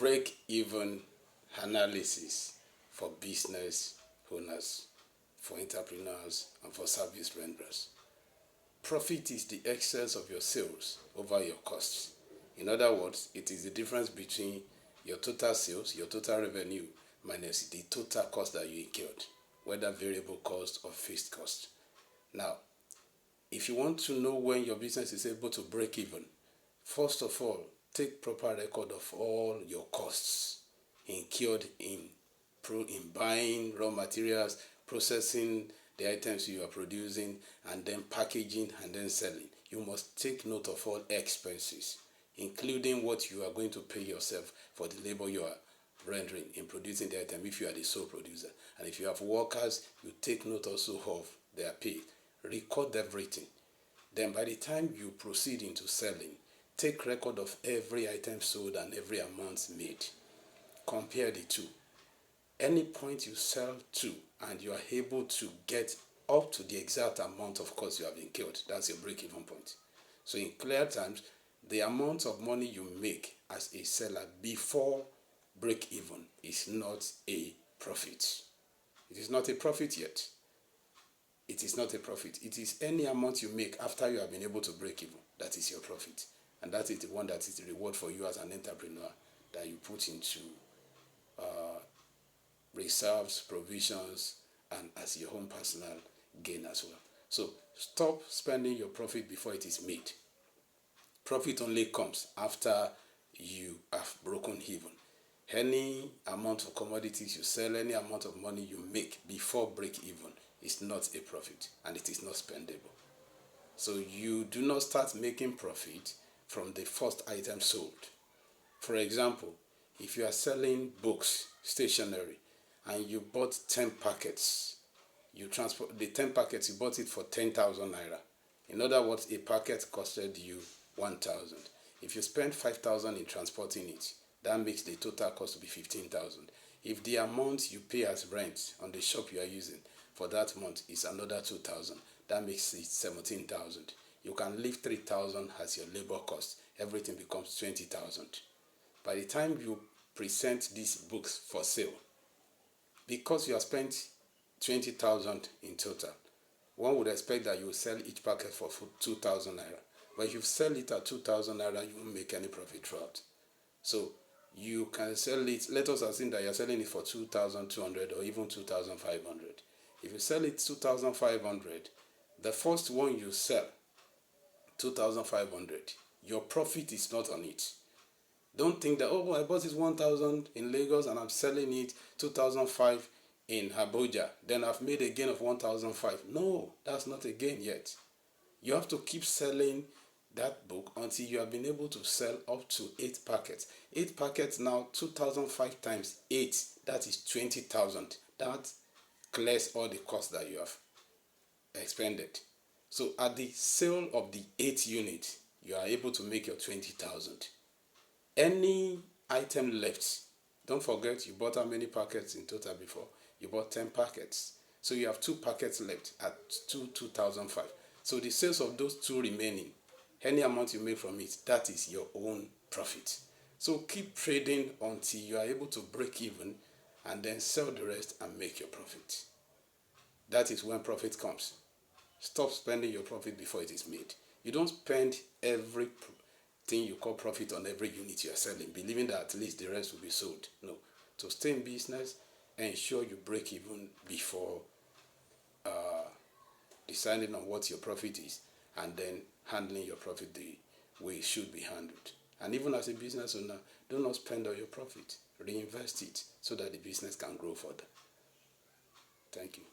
break-even analysis for business owners, for entrepreneurs, and for service renderers. Profit is the excess of your sales over your costs. In other words, it is the difference between your total sales, your total revenue, minus the total cost that you incurred, whether variable cost or fixed cost. Now, if you want to know when your business is able to break even, first of all, take proper record of all your costs incurred in buying raw materials, processing the items you are producing, and then packaging and then selling. You must take note of all expenses, including what you are going to pay yourself for the labor you are rendering in producing the item if you are the sole producer. And if you have workers, you take note also of their pay. Record everything. Then by the time you proceed into selling, take record of every item sold and every amount made. Compare the two. Any point you sell to and you are able to get up to the exact amount of cost you have incurred, that's your break-even point. So in clear terms, the amount of money you make as a seller before break-even is not a profit. It is not a profit yet. It is not a profit. It is any amount you make after you have been able to break even. That is your profit. And that is the one that is the reward for you as an entrepreneur that you put into reserves, provisions, and as your own personal gain as well. So stop spending your profit before it is made. Profit only comes after you have broken even. Any amount of commodities you sell, any amount of money you make before break even is not a profit, and it is not spendable. So you do not start making profit from the first item sold. For example, if you are selling books, stationery, and you bought 10 packets, you transport the 10 packets, you bought it for 10,000 naira. In other words, a packet costed you 1,000. If you spend 5,000 in transporting it, that makes the total cost to be 15,000. If the amount you pay as rent on the shop you are using for that month is another 2,000, that makes it 17,000. You can leave 3,000 as your labor cost. Everything becomes 20,000. By the time you present these books for sale, because you have spent 20,000 in total, one would expect that you will sell each packet for 2,000 naira. But if you sell it at 2,000 naira, you won't make any profit throughout. So you can sell it, let us assume that you're selling it for 2,200 or even 2,500. If you sell it 2,500, the first one you sell, 2,500, your profit is not on it. Don't think that, oh, I bought it 1,000 in Lagos and I'm selling it 2,005 in Abuja. Then I've made a gain of 1,005. No, that's not a gain yet. You have to keep selling that book until you have been able to sell up to 8 packets. 8 packets now, 2,005 times 8, that is 20,000. That clears all the costs that you have expended. So at the sale of the 8th unit, you are able to make your 20,000. Any item left, don't forget you bought how many packets in total before? You bought 10 packets. So you have 2 packets left at 2,005. So the sales of those 2 remaining, any amount you make from it, that is your own profit. So keep trading until you are able to break even and then sell the rest and make your profit. That is when profit comes. Stop spending your profit before it is made. You don't spend everything you call profit on every unit you are selling, believing that at least the rest will be sold. No. To stay in business, ensure you break even before deciding on what your profit is and then handling your profit the way it should be handled. And even as a business owner, do not spend all your profit. Reinvest it so that the business can grow further. Thank you.